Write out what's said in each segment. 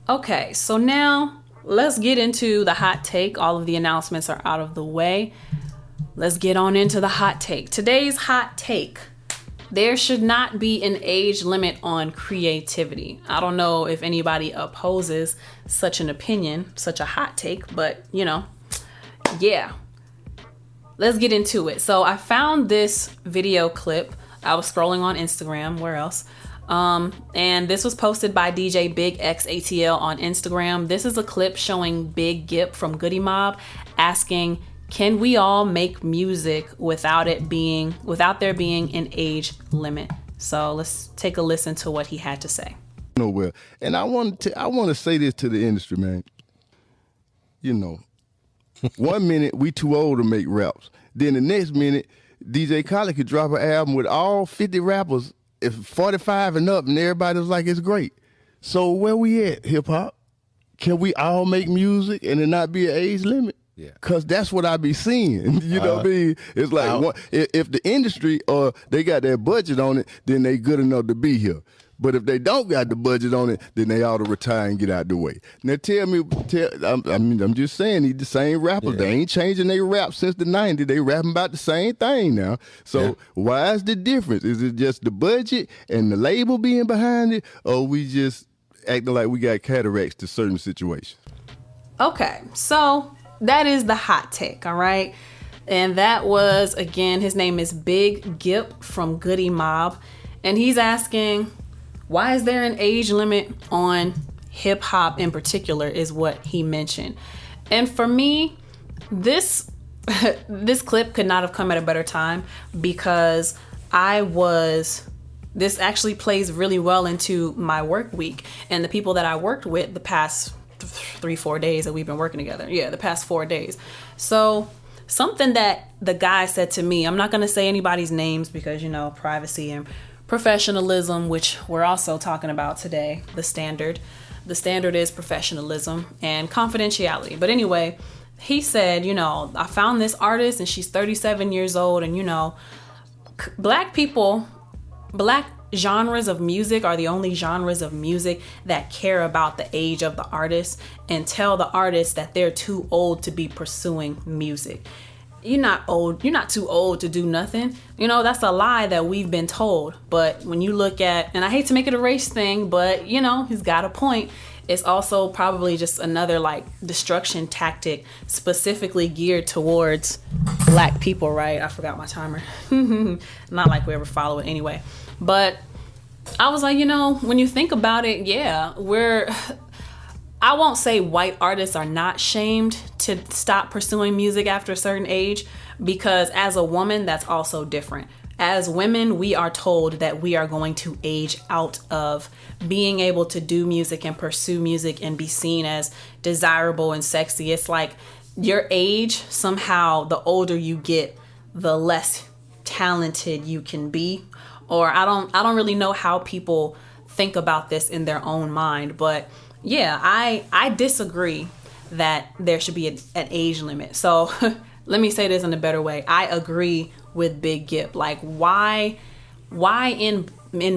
Okay, so now let's get into the hot take. All of the announcements are out of the way. Let's get on into the hot take. Today's hot take: there should not be an age limit on creativity. I don't know if anybody opposes such an opinion, such a hot take, but yeah. Let's get into it. So I found this video clip. I was scrolling on Instagram. Where else? And this was posted by DJ Big XATL on Instagram. This is a clip showing Big Gipp from Goodie Mob asking, can we all make music without there being an age limit? So let's take a listen to what he had to say. Nowhere. And I want to say this to the industry, man. One minute we too old to make raps. Then the next minute, DJ Khaled could drop an album with all 50 rappers, if 45 and up, and everybody was like, it's great. So where we at, hip hop? Can we all make music and it not be an age limit? Yeah. Cause that's what I be seeing. You know what I mean? It's like if the industry or they got their budget on it, then they good enough to be here. But if they don't got the budget on it, then they ought to retire and get out the way. Now I'm just saying, these the same rappers. Yeah. They ain't changing their rap since the 90s. They rapping about the same thing now. So why is the difference? Is it just the budget and the label being behind it, or we just acting like we got cataracts to certain situations? Okay, so that is the hot take, all right? And that was, again, his name is Big Gipp from Goodie Mob. And he's asking, why is there an age limit on hip hop in particular, is what he mentioned. And for me, this clip could not have come at a better time, because this actually plays really well into my work week and the people that I worked with the past 3-4 days that we've been working together. Yeah, the past 4 days. So something that the guy said to me, I'm not going to say anybody's names because, privacy and professionalism, which we're also talking about today. The standard is professionalism and confidentiality. But anyway, he said, I found this artist and she's 37 years old, and black genres of music are the only genres of music that care about the age of the artist and tell the artist that they're too old to be pursuing music. You're not old. You're not too old to do nothing. That's a lie that we've been told. But when you look at, and I hate to make it a race thing, but he's got a point. It's also probably just another destruction tactic specifically geared towards black people, right? I forgot my timer. Not like we ever follow it anyway. But I was like, when you think about it, yeah, I won't say white artists are not shamed to stop pursuing music after a certain age, because as a woman, that's also different. As women, we are told that we are going to age out of being able to do music and pursue music and be seen as desirable and sexy. It's like your age, somehow, the older you get, the less talented you can be. Or I don't really know how people think about this in their own mind, but yeah, I disagree that there should be an age limit. So let me say this in a better way. I agree with Big Gipp. Why in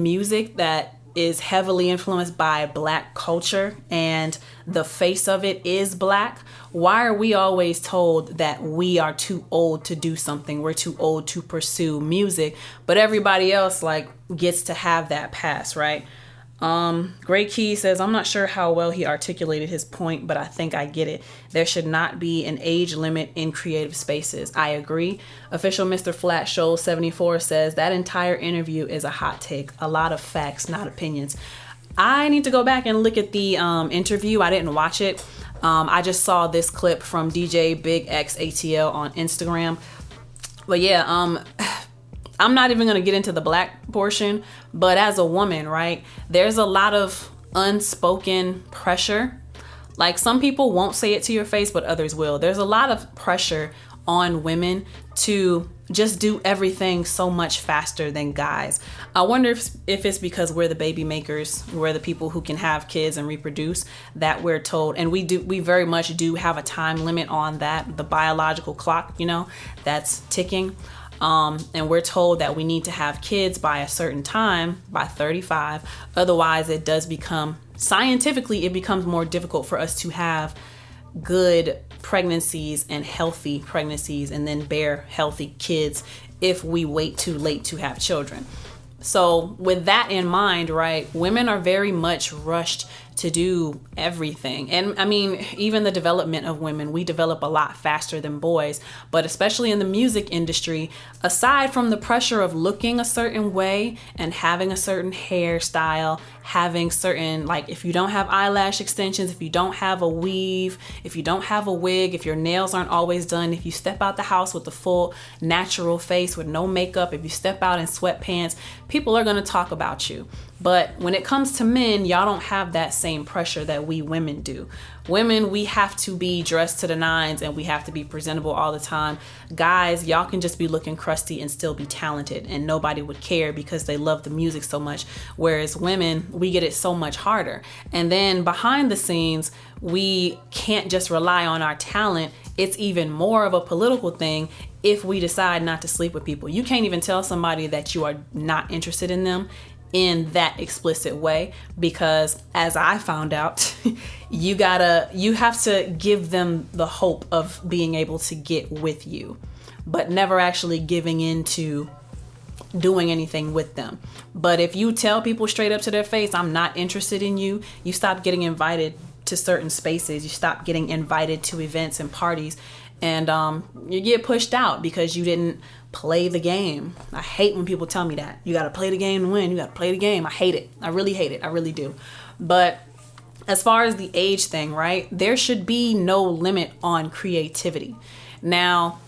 music that is heavily influenced by black culture and the face of it is black, why are we always told that we are too old to do something? We're too old to pursue music, but everybody else gets to have that pass, right? Great Key says, I'm not sure how well he articulated his point, but I think I get it. There should not be an age limit in creative spaces. I agree. Official Mr. Flat Show 74 says that entire interview is a hot take. A lot of facts, not opinions. I need to go back and look at the interview. I didn't watch it. I just saw this clip from DJ Big XATL on Instagram. But yeah, I'm not even going to get into the black portion, but as a woman, right, there's a lot of unspoken pressure. Some people won't say it to your face, but others will. There's a lot of pressure on women to just do everything so much faster than guys. I wonder if it's because we're the baby makers, we're the people who can have kids and reproduce, that we're told, and we very much do have a time limit on that, the biological clock, that's ticking. And we're told that we need to have kids by a certain time, by 35. Otherwise, it does become scientifically, it becomes more difficult for us to have good pregnancies and healthy pregnancies and then bear healthy kids if we wait too late to have children. So with that in mind, right, women are very much rushed to do everything. And I mean, even the development of women, we develop a lot faster than boys, but especially in the music industry, aside from the pressure of looking a certain way and having a certain hairstyle, having certain, like if you don't have eyelash extensions, if you don't have a weave, if you don't have a wig, if your nails aren't always done, if you step out the house with a full natural face with no makeup, if you step out in sweatpants, people are going to talk about you. But when it comes to men, y'all don't have that same pressure that we women do. Women, we have to be dressed to the nines and we have to be presentable all the time. Guys, y'all can just be looking crusty and still be talented and nobody would care because they love the music so much. Whereas women, we get it so much harder. And then behind the scenes, we can't just rely on our talent. It's even more of a political thing if we decide not to sleep with people. You can't even tell somebody that you are not interested in them in that explicit way, because as I found out, you have to give them the hope of being able to get with you, but never actually giving into doing anything with them. But if you tell people straight up to their face, I'm not interested in you, you stop getting invited to certain spaces, you stop getting invited to events and parties, and you get pushed out because you didn't play the game. I hate when people tell me that. You got to play the game to win. You got to play the game. I hate it. I really hate it. I really do. But as far as the age thing, right? There should be no limit on creativity. Now,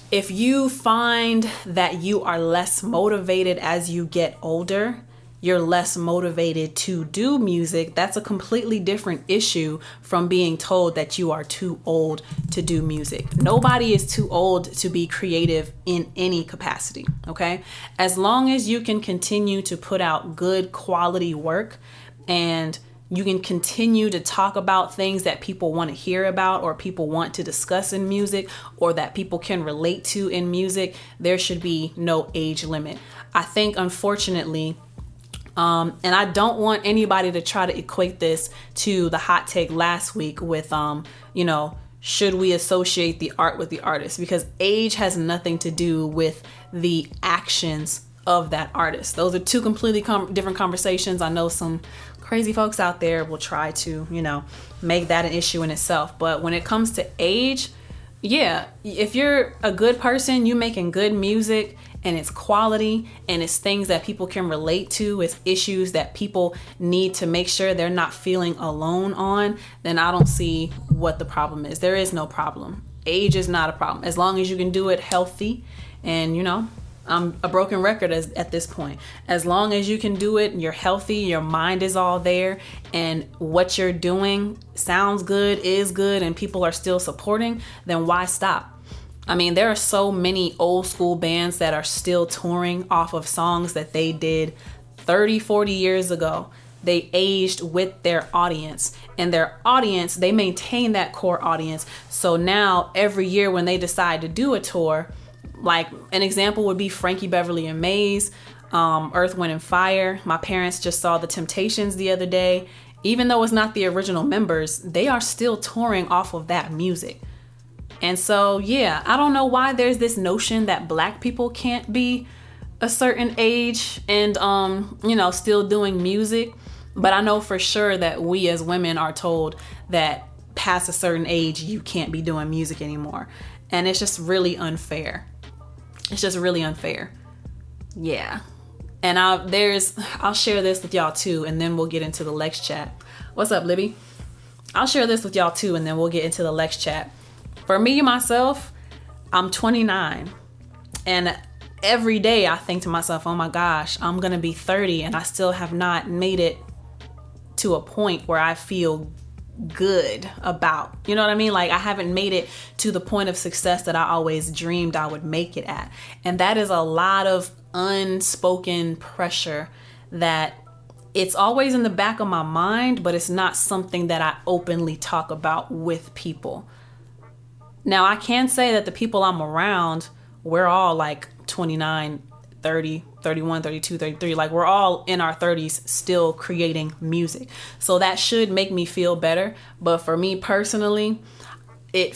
if you find that you are less motivated as you get older, you're less motivated to do music, that's a completely different issue from being told that you are too old to do music. Nobody is too old to be creative in any capacity, okay? As long as you can continue to put out good quality work and you can continue to talk about things that people want to hear about or people want to discuss in music or that people can relate to in music, there should be no age limit. I think, unfortunately, and I don't want anybody to try to equate this to the hot take last week with, should we associate the art with the artist? Because age has nothing to do with the actions of that artist. Those are two completely different conversations. I know some crazy folks out there will try to, make that an issue in itself. But when it comes to age, yeah, if you're a good person, you making good music, and it's quality and it's things that people can relate to, it's issues that people need to make sure they're not feeling alone on, then I don't see what the problem is. There is no problem. Age is not a problem. As long as you can do it healthy, and I'm a broken record at this point. As long as you can do it and you're healthy, your mind is all there, and what you're doing sounds good, is good, and people are still supporting, then why stop? I mean, there are so many old school bands that are still touring off of songs that they did 30, 40 years ago. They aged with their audience, and their audience, they maintain that core audience. So now every year when they decide to do a tour, like an example would be Frankie Beverly and Maze, Earth, Wind and Fire. My parents just saw The Temptations the other day. Even though it's not the original members, they are still touring off of that music. And so, yeah, I don't know why there's this notion that Black people can't be a certain age and, still doing music. But I know for sure that we as women are told that past a certain age, you can't be doing music anymore. And it's just really unfair. It's just really unfair. Yeah. And I'll share this with y'all too, and then we'll get into the LexChat. What's up, Libby? I'll share this with y'all too, and then we'll get into the LexChat. For me, myself, I'm 29, and every day I think to myself, oh my gosh, I'm going to be 30 and I still have not made it to a point where I feel good about, you know what I mean? Like I haven't made it to the point of success that I always dreamed I would make it at. And that is a lot of unspoken pressure that it's always in the back of my mind, but it's not something that I openly talk about with people. Now, I can say that the people I'm around, we're all like 29, 30, 31, 32, 33. Like, we're all in our 30s still creating music. So that should make me feel better. But for me personally, it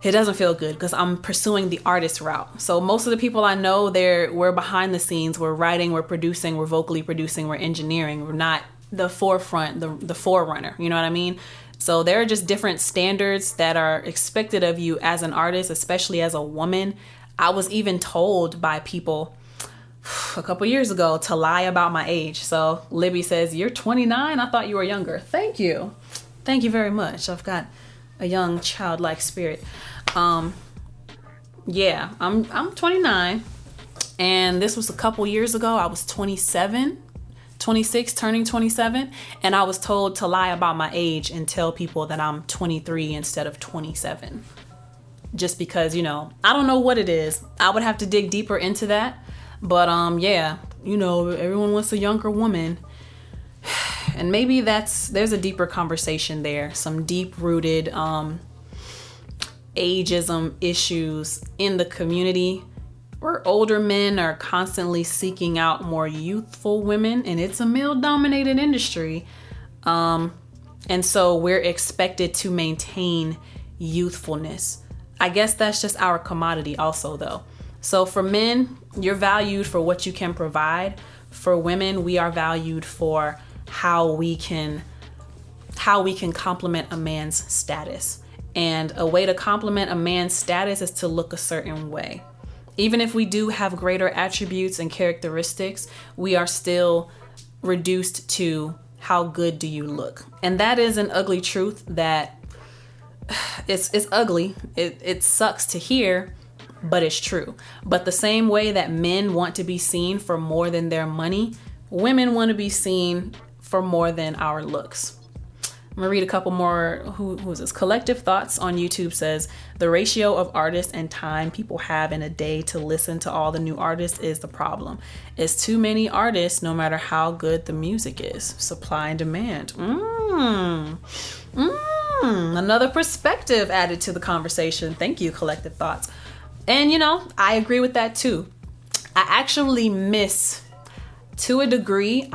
doesn't feel good because I'm pursuing the artist route. So most of the people I know, we're behind the scenes. We're writing, we're producing, we're vocally producing, we're engineering. We're not the forefront, the forerunner. You know what I mean? So there are just different standards that are expected of you as an artist, especially as a woman. I was even told by people a couple years ago to lie about my age. So Libby says, "You're 29? I thought you were younger." Thank you. Thank you very much. I've got a young childlike spirit. Yeah, I'm 29. And this was a couple years ago. I was 26, turning 27, and I was told to lie about my age and tell people that I'm 23 instead of 27. Just because, I don't know what it is. I would have to dig deeper into that. But yeah, everyone wants a younger woman. And maybe there's a deeper conversation there, some deep-rooted ageism issues in the community, where older men are constantly seeking out more youthful women, and it's a male-dominated industry. And so we're expected to maintain youthfulness. I guess that's just our commodity also, though. So for men, you're valued for what you can provide. For women, we are valued for how we can complement a man's status. And a way to complement a man's status is to look a certain way. Even if we do have greater attributes and characteristics, we are still reduced to how good do you look. And that is an ugly truth that it's ugly. It sucks to hear, but it's true. But the same way that men want to be seen for more than their money, women want to be seen for more than our looks. I'm gonna read a couple more. Who is this? Collective Thoughts on YouTube says, the ratio of artists and time people have in a day to listen to all the new artists is the problem. It's too many artists, no matter how good the music is. Supply and demand. Another perspective added to the conversation. Thank you, Collective Thoughts. And I agree with that too. I actually miss, to a degree,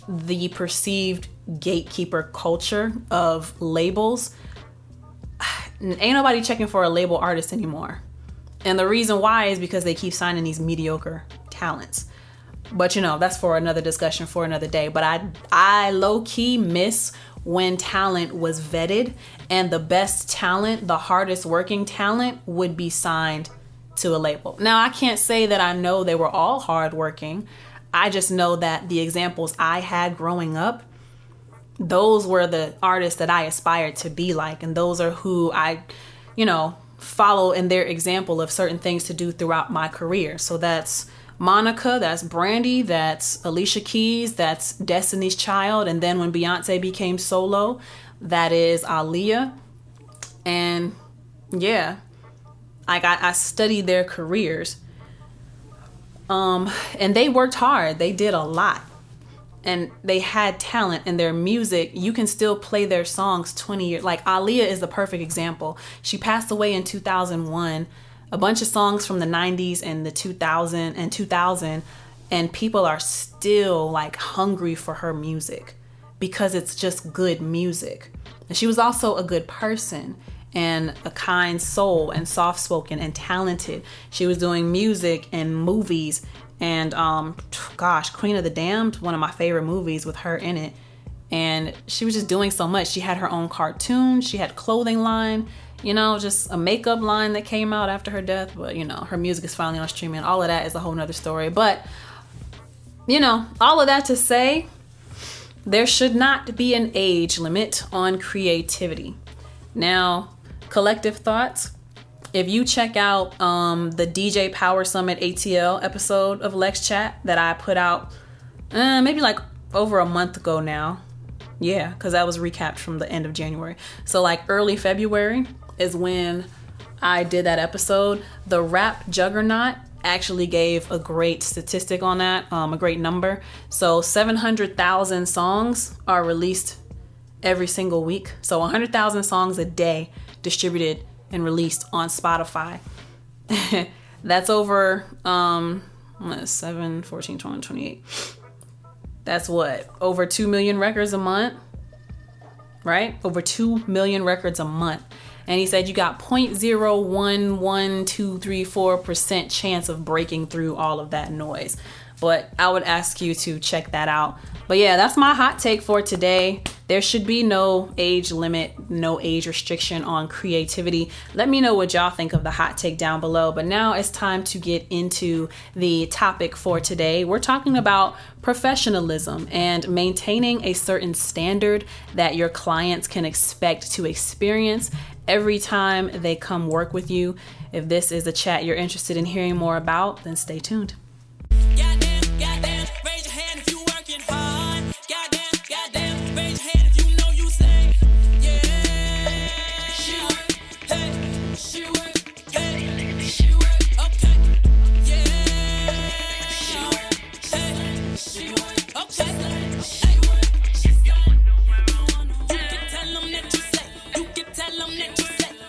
the perceived gatekeeper culture of labels. Ain't nobody checking for a label artist anymore. And the reason why is because they keep signing these mediocre talents. But that's for another discussion for another day. But I low-key miss when talent was vetted, and the best talent, the hardest working talent, would be signed to a label. Now, I can't say that I know they were all hardworking. I just know that the examples I had growing up, those were the artists that I aspired to be like. And those are who I, follow in their example of certain things to do throughout my career. So that's Monica, that's Brandy, that's Alicia Keys, that's Destiny's Child. And then when Beyonce became solo, that is Aaliyah. And yeah, I studied their careers. And they worked hard. They did a lot. And they had talent in their music. You can still play their songs 20 years. Like Aaliyah is the perfect example. She passed away in 2001. A bunch of songs from the 90s and the 2000, and people are still like hungry for her music because it's just good music. And she was also a good person and a kind soul and soft-spoken and talented. She was doing music and movies and Queen of the Damned, one of my favorite movies with her in it. And she was just doing so much. She had her own cartoon. She had clothing line, just a makeup line that came out after her death. But, her music is finally on streaming. All of that is a whole nother story. But, all of that to say, there should not be an age limit on creativity. Now, Collective Thoughts, if you check out the DJ Power Summit ATL episode of LexChat that I put out maybe like over a month ago now. Yeah, because that was recapped from the end of January. So like early February is when I did that episode. The rap juggernaut actually gave a great statistic on that, a great number. So 700,000 songs are released every single week. So 100,000 songs a day distributed and released on Spotify. That's over 7, 14, 20, 28. That's what? Over 2 million records a month, right? Over 2 million records a month. And he said you got 0.011234% chance of breaking through all of that noise. But I would ask you to check that out. But yeah, that's my hot take for today. There should be no age limit, no age restriction on creativity. Let me know what y'all think of the hot take down below. But now it's time to get into the topic for today. We're talking about professionalism and maintaining a certain standard that your clients can expect to experience every time they come work with you. If this is a chat you're interested in hearing more about, then stay tuned.